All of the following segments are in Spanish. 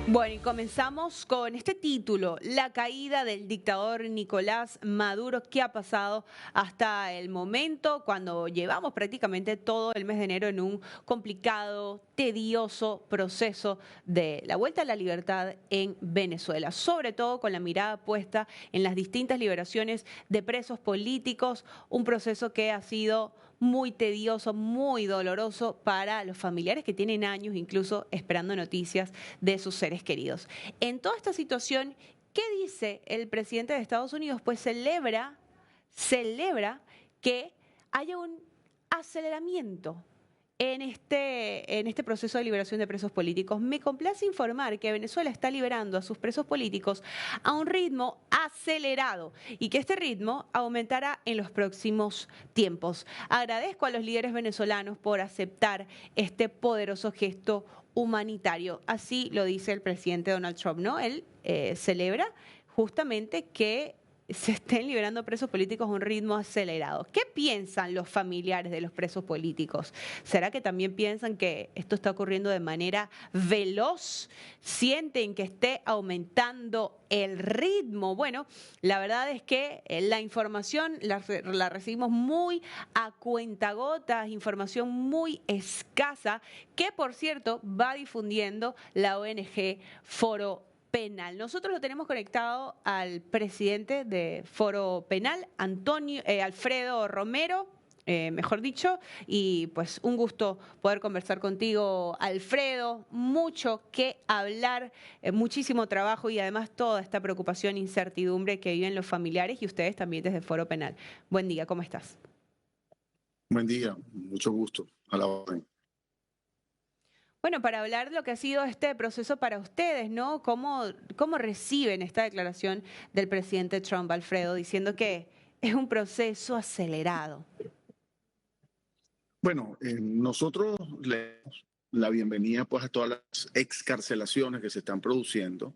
Bueno, y comenzamos con este título, La caída del dictador Nicolás Maduro. ¿Qué ha pasado hasta el momento cuando llevamos prácticamente todo el mes de enero en un complicado, tedioso proceso de la vuelta a la libertad en Venezuela? Sobre todo con la mirada puesta en las distintas liberaciones de presos políticos, un proceso que ha sido muy tedioso, muy doloroso para los familiares que tienen años incluso esperando noticias de sus seres queridos. En toda esta situación, ¿qué dice el presidente de Estados Unidos? Pues celebra que haya un aceleramiento en este proceso de liberación de presos políticos. Me complace informar que Venezuela está liberando a sus presos políticos a un ritmo acelerado y que este ritmo aumentará en los próximos tiempos. Agradezco a los líderes venezolanos por aceptar este poderoso gesto humanitario. Así lo dice el presidente Donald Trump, ¿no? Él celebra justamente que se estén liberando presos políticos a un ritmo acelerado. ¿Qué piensan los familiares de los presos políticos? ¿Será que también piensan que esto está ocurriendo de manera veloz? ¿Sienten que esté aumentando el ritmo? Bueno, la verdad es que la información la recibimos muy a cuentagotas, información muy escasa, que por cierto va difundiendo la ONG Foro Penal. Nosotros lo tenemos conectado al presidente de Foro Penal, Alfredo Romero, mejor dicho, y pues un gusto poder conversar contigo, Alfredo. Mucho que hablar, muchísimo trabajo y además toda esta preocupación e incertidumbre que viven los familiares y ustedes también desde Foro Penal. Buen día, ¿cómo estás? Buen día, mucho gusto. A la orden. Bueno, para hablar de lo que ha sido este proceso para ustedes, ¿no? ¿Cómo reciben esta declaración del presidente Trump, Alfredo, diciendo que es un proceso acelerado? Bueno, nosotros le damos la bienvenida pues a todas las excarcelaciones que se están produciendo.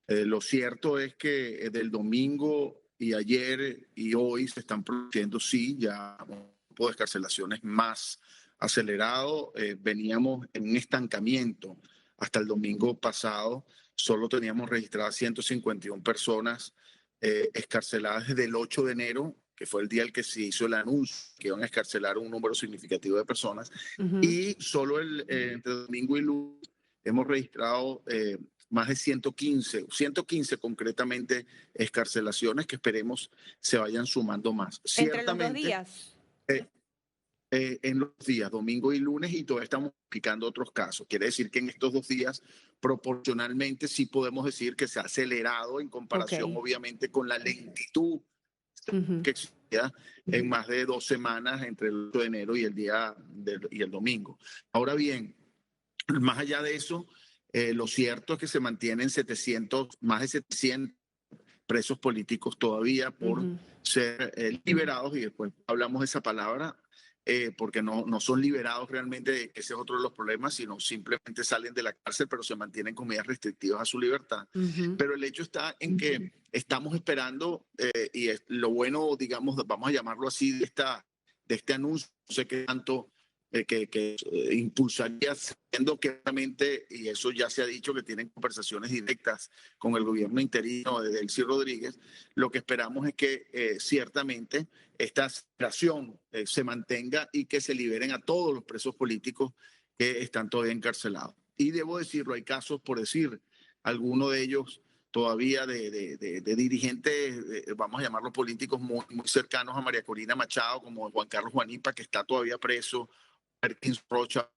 Lo cierto es que del domingo y ayer y hoy se están produciendo, sí, ya un tipo de excarcelaciones más acelerado. Veníamos en un estancamiento hasta el domingo pasado. Solo teníamos registradas 151 personas excarceladas desde el 8 de enero, que fue el día en que se hizo el anuncio que iban a excarcelar un número significativo de personas. Ujú. Y solo entre domingo y lunes hemos registrado más de 115 concretamente excarcelaciones que esperemos se vayan sumando más. Entre los dos Ciertamente, días. eh, en los días domingo y lunes y todavía estamos aplicando otros casos. Quiere decir que en estos 2 días proporcionalmente sí podemos decir que se ha acelerado en Ok. comparación obviamente con la lentitud Ujú. que existía en más de 2 semanas entre el 8 de enero y y el domingo. Ahora bien, más allá de eso, lo cierto es que se mantienen más de 700 presos políticos todavía por Ujú. ser liberados, y después hablamos de esa palabra, porque no son liberados realmente, ese es otro de los problemas, sino simplemente salen de la cárcel, pero se mantienen con medidas restrictivas a su libertad. Ujú. Pero el hecho está en que estamos esperando, y es lo bueno, digamos, vamos a llamarlo así, de este anuncio, no sé qué tanto impulsaría, siendo que realmente, y eso ya se ha dicho, que tienen conversaciones directas con el gobierno interino de Delcy Rodríguez. Lo que esperamos es que ciertamente esta aspiración se mantenga y que se liberen a todos los presos políticos que están todavía encarcelados. Y debo decirlo, hay casos, por decir, algunos de ellos todavía de dirigentes, vamos a llamarlos políticos muy cercanos a María Corina Machado, como Juan Carlos Juanipa, que está todavía preso, Perkins Rocha,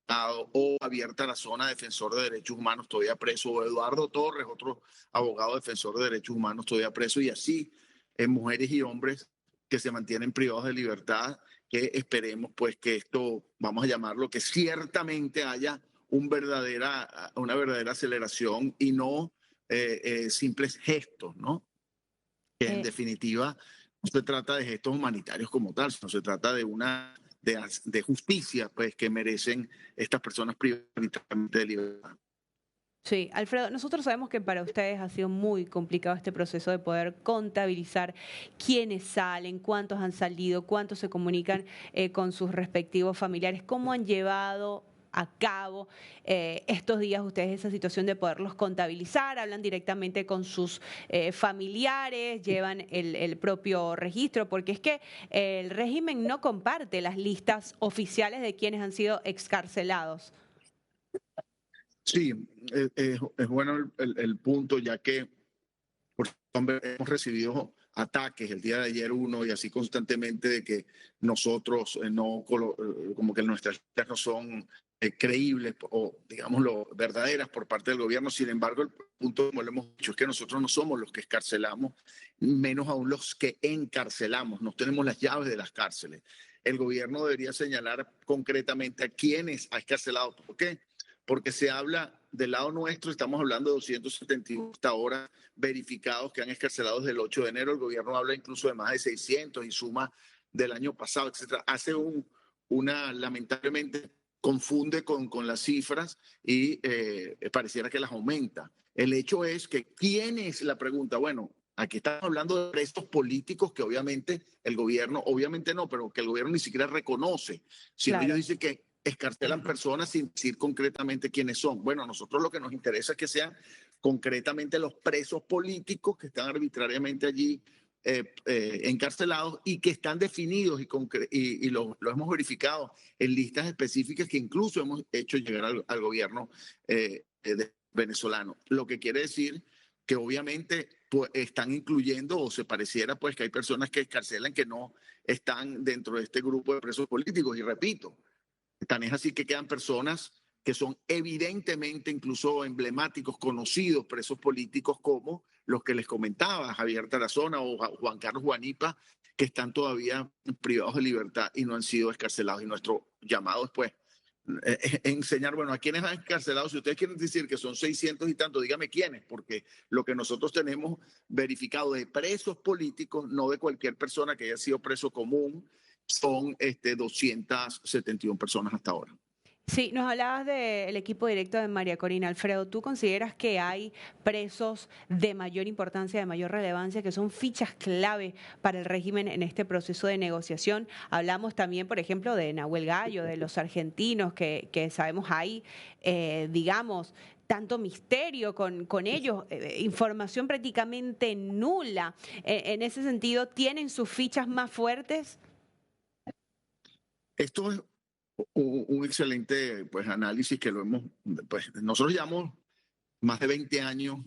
o abierta la zona defensor de derechos humanos todavía preso, o Eduardo Torres, otro abogado defensor de derechos humanos todavía preso, y así mujeres y hombres que se mantienen privados de libertad, que esperemos pues que esto, vamos a llamarlo, que ciertamente haya una verdadera aceleración y no simples gestos, ¿no? Que en Eh, definitiva no se trata de gestos humanitarios como tal, sino se trata de justicia pues, que merecen estas personas privadas de libertad. Sí, Alfredo, nosotros sabemos que para ustedes ha sido muy complicado este proceso de poder contabilizar quiénes salen, cuántos han salido, cuántos se comunican con sus respectivos familiares, cómo han llevado a cabo estos días ustedes esa situación de poderlos contabilizar? ¿Hablan directamente con sus familiares? ¿Llevan el propio registro? Porque es que el régimen no comparte las listas oficiales de quienes han sido excarcelados. Sí, es bueno el punto, ya que por hombre, hemos recibido ataques el día de ayer uno y así constantemente de que nosotros no, como que nuestras listas no son creíbles o digámoslo verdaderas por parte del gobierno. Sin embargo, el punto, como lo hemos dicho, es que nosotros no somos los que escarcelamos, menos aún los que encarcelamos. No tenemos las llaves de las cárceles. El gobierno debería señalar concretamente a quiénes ha escarcelado. ¿Por qué? Porque se habla del lado nuestro, estamos hablando de 271 hasta ahora verificados que han escarcelado desde el 8 de enero. El gobierno habla incluso de más de 600 y suma del año pasado, etcétera. Hace lamentablemente, confunde con las cifras y pareciera que las aumenta. El hecho es que, ¿quién es la pregunta? Bueno, aquí estamos hablando de presos políticos que obviamente el gobierno, obviamente no, pero que el gobierno ni siquiera reconoce, sino Claro. ellos dicen que escarcelan personas sin decir concretamente quiénes son. Bueno, a nosotros lo que nos interesa es que sean concretamente los presos políticos que están arbitrariamente allí encarcelados y que están definidos y lo hemos verificado en listas específicas que incluso hemos hecho llegar al gobierno venezolano. Lo que quiere decir que obviamente pues, están incluyendo o se pareciera pues que hay personas que escarcelan que no están dentro de este grupo de presos políticos. Y repito, tan es así que quedan personas que son evidentemente incluso emblemáticos, conocidos presos políticos como los que les comentaba, Javier Tarazona o Juan Carlos Guanipa, que están todavía privados de libertad y no han sido escarcelados. Y nuestro llamado es pues enseñar, bueno, a quiénes han encarcelado. Si ustedes quieren decir que son 600 y tanto, dígame quiénes, porque lo que nosotros tenemos verificado de presos políticos, no de cualquier persona que haya sido preso común, son 271 personas hasta ahora. Sí, nos hablabas del equipo directo de María Corina. Alfredo, ¿tú consideras que hay presos de mayor importancia, de mayor relevancia, que son fichas clave para el régimen en este proceso de negociación? Hablamos también, por ejemplo, de Nahuel Gallo, de los argentinos, que sabemos hay, digamos, tanto misterio con ellos, información prácticamente nula. En ese sentido, ¿tienen sus fichas más fuertes? Esto es un excelente pues, análisis que lo hemos, pues nosotros llevamos más de 20 años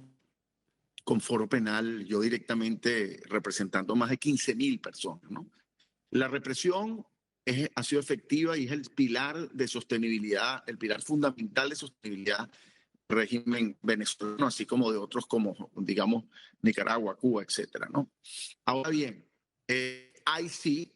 con foro penal, yo directamente representando más de 15.000 personas, ¿no? La represión ha sido efectiva y es el pilar de sostenibilidad, el pilar fundamental de sostenibilidad del régimen venezolano, así como de otros como, digamos, Nicaragua, Cuba, etcétera, ¿no? Ahora bien, hay sí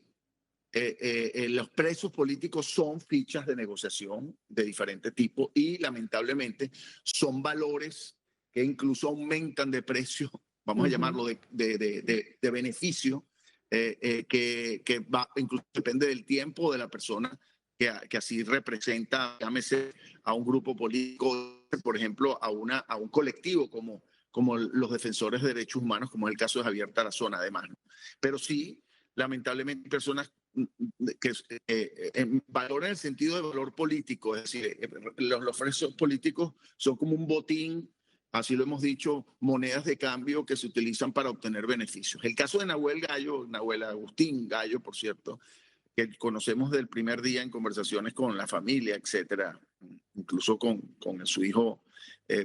los presos políticos son fichas de negociación de diferente tipo y lamentablemente son valores que incluso aumentan de precio, vamos a Ujú. llamarlo de beneficio, que va, incluso depende del tiempo de la persona que así representa, llámese a un grupo político, por ejemplo, a un colectivo como los defensores de derechos humanos, como es el caso de Javier Tarazona, además. ¿No? Pero sí, lamentablemente, personas que valoran el sentido de valor político, es decir, los presos políticos son como un botín, así lo hemos dicho, monedas de cambio que se utilizan para obtener beneficios. El caso de Nahuel Gallo, Nahuel Agustín Gallo, por cierto, que conocemos del primer día en conversaciones con la familia, etcétera, incluso con su hijo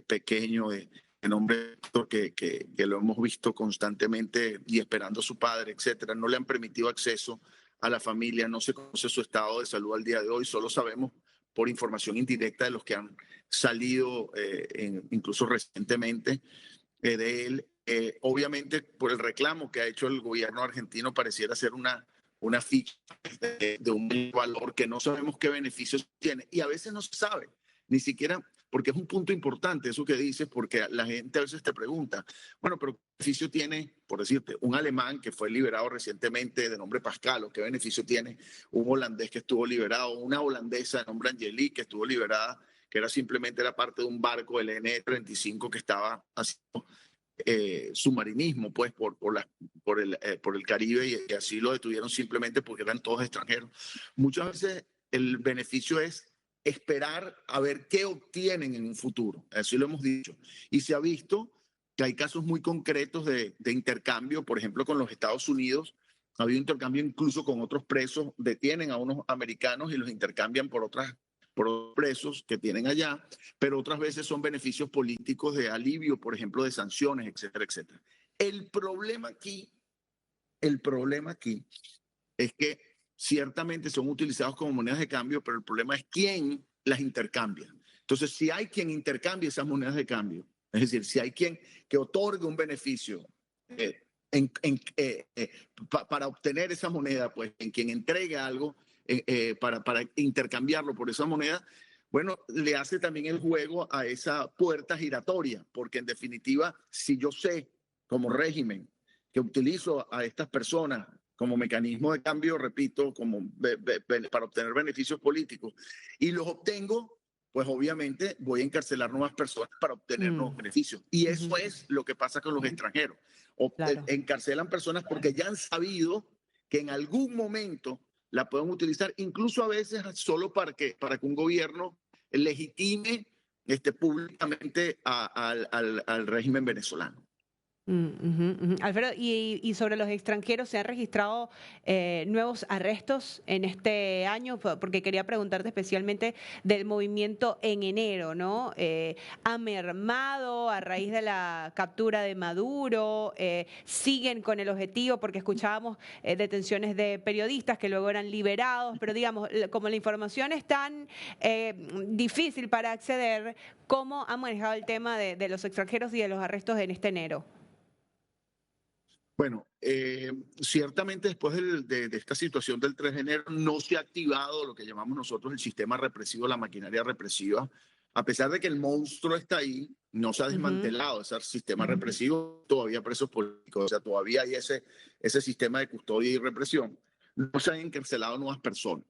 pequeño de nombre Héctor, que lo hemos visto constantemente y esperando a su padre, etcétera. No le han permitido acceso a la familia, no se conoce su estado de salud al día de hoy, solo sabemos por información indirecta de los que han salido incluso recientemente de él. Obviamente, por el reclamo que ha hecho el gobierno argentino, pareciera ser una ficha de un valor que no sabemos qué beneficios tiene y a veces no se sabe, ni siquiera, porque es un punto importante eso que dices, porque la gente a veces te pregunta, bueno, pero ¿qué beneficio tiene, por decirte, un alemán que fue liberado recientemente de nombre Pascal, o qué beneficio tiene un holandés que estuvo liberado, una holandesa de nombre Angelique que estuvo liberada, que era simplemente era parte de un barco, el N-35, que estaba haciendo submarinismo, pues, por el Caribe y así lo detuvieron simplemente porque eran todos extranjeros. Muchas veces el beneficio es esperar a ver qué obtienen en un futuro. Así lo hemos dicho. Y se ha visto que hay casos muy concretos de intercambio, por ejemplo, con los Estados Unidos. Ha habido intercambio incluso con otros presos, detienen a unos americanos y los intercambian por otros presos que tienen allá, pero otras veces son beneficios políticos de alivio, por ejemplo, de sanciones, etcétera, etcétera. El problema aquí, el problema aquí es que ciertamente son utilizados como monedas de cambio, pero el problema es quién las intercambia. Entonces, si hay quien intercambie esas monedas de cambio, es decir, si hay quien que otorgue un beneficio para obtener esa moneda, pues en quien entregue algo para intercambiarlo por esa moneda, bueno, le hace también el juego a esa puerta giratoria, porque en definitiva, si yo sé como régimen que utilizo a estas personas como mecanismo de cambio, repito, para obtener beneficios políticos, y los obtengo, pues obviamente voy a encarcelar nuevas personas para obtener nuevos beneficios. Y eso es lo que pasa con los extranjeros. Claro. Encarcelan personas porque ya han sabido que en algún momento la pueden utilizar, incluso a veces solo para que un gobierno legitime públicamente al régimen venezolano. Alfredo, y sobre los extranjeros, ¿se han registrado nuevos arrestos en este año? Porque quería preguntarte especialmente del movimiento en enero, ¿no? ¿Ha mermado a raíz de la captura de Maduro? ¿Siguen con el objetivo? Porque escuchábamos detenciones de periodistas que luego eran liberados, pero digamos, como la información es tan difícil para acceder, ¿cómo han manejado el tema de los extranjeros y de los arrestos en este enero? Bueno, ciertamente después de esta situación del 3 de enero no se ha activado lo que llamamos nosotros el sistema represivo, la maquinaria represiva. A pesar de que el monstruo está ahí, no se ha desmantelado ese sistema represivo, todavía presos políticos, o sea, todavía hay ese sistema de custodia y represión. No se han encarcelado nuevas personas.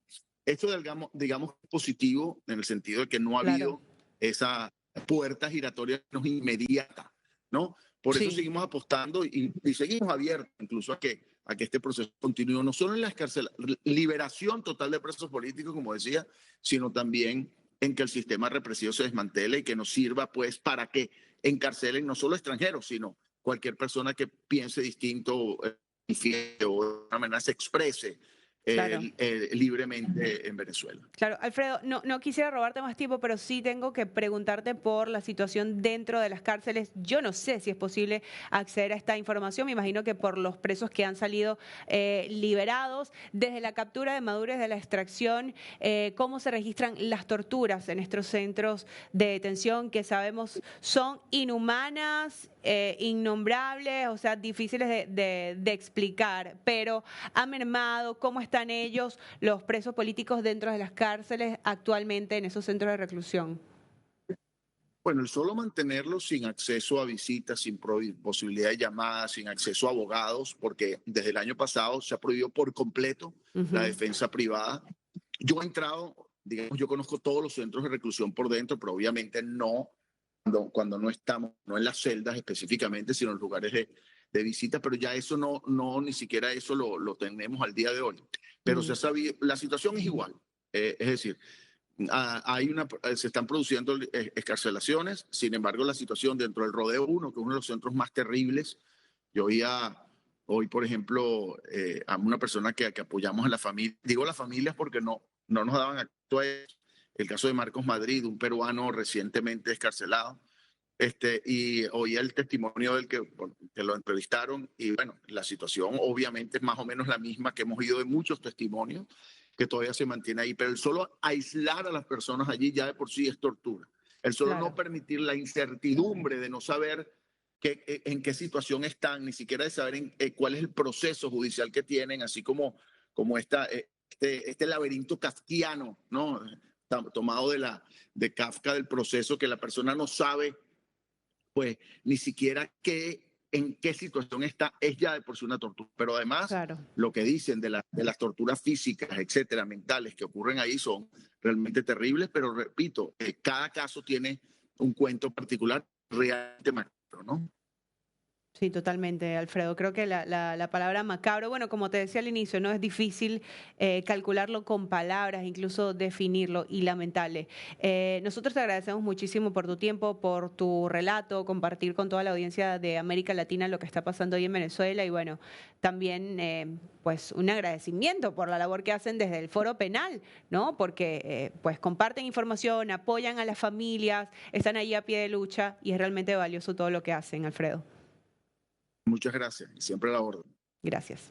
Esto, digamos, es positivo en el sentido de que no ha Claro. habido esa puerta giratoria inmediata, ¿no? Por eso Sí. seguimos apostando y seguimos abiertos incluso a que este proceso continúe, no solo en la liberación total de presos políticos, como decía, sino también en que el sistema represivo se desmantele y que nos sirva pues para que encarcelen no solo extranjeros, sino cualquier persona que piense distinto o de una manera se exprese Claro. libremente en Venezuela. Claro, Alfredo, no quisiera robarte más tiempo, pero sí tengo que preguntarte por la situación dentro de las cárceles. Yo no sé si es posible acceder a esta información. Me imagino que por los presos que han salido liberados, desde la captura de Maduro, desde la extracción, cómo se registran las torturas en estos centros de detención que sabemos son inhumanas, innombrables, o sea, difíciles de explicar, pero ha mermado. ¿Cómo están ellos, los presos políticos, dentro de las cárceles actualmente en esos centros de reclusión? Bueno, el solo mantenerlos sin acceso a visitas, sin posibilidad de llamadas, sin acceso a abogados, porque desde el año pasado se ha prohibido por completo la defensa privada. Yo he entrado, digamos, yo conozco todos los centros de reclusión por dentro, pero obviamente no cuando no estamos, no en las celdas específicamente, sino en lugares de visita, pero ya eso ni siquiera eso lo tenemos al día de hoy. Pero se ha sabido, la situación es igual. Es decir, se están produciendo excarcelaciones, sin embargo la situación dentro del Rodeo 1, que es uno de los centros más terribles, yo oía hoy, por ejemplo, a una persona que apoyamos a la familia, digo las familias porque no nos daban acto a eso, el caso de Marcos Madrid, un peruano recientemente excarcelado, y oía el testimonio del que lo entrevistaron, y bueno, la situación obviamente es más o menos la misma que hemos oído de muchos testimonios, que todavía se mantiene ahí, pero el solo aislar a las personas allí ya de por sí es tortura. El solo no Claro. permitir la incertidumbre de no saber en qué situación están, ni siquiera de saber cuál es el proceso judicial que tienen, así como este laberinto kafkiano, ¿no? Tomado de Kafka, del proceso, que la persona no sabe pues ni siquiera en qué situación está, es ya de por sí una tortura. Pero además, Claro. lo que dicen de las torturas físicas, etcétera, mentales que ocurren ahí son realmente terribles, pero repito, cada caso tiene un cuento particular realmente macabro, ¿no? Sí, totalmente, Alfredo. Creo que la palabra macabro, bueno, como te decía al inicio, no es difícil calcularlo con palabras, incluso definirlo, y lamentable. Nosotros te agradecemos muchísimo por tu tiempo, por tu relato, compartir con toda la audiencia de América Latina lo que está pasando ahí en Venezuela y bueno, también pues un agradecimiento por la labor que hacen desde el Foro Penal, ¿no? Porque pues comparten información, apoyan a las familias, están ahí a pie de lucha y es realmente valioso todo lo que hacen, Alfredo. Muchas gracias y siempre a la orden. Gracias.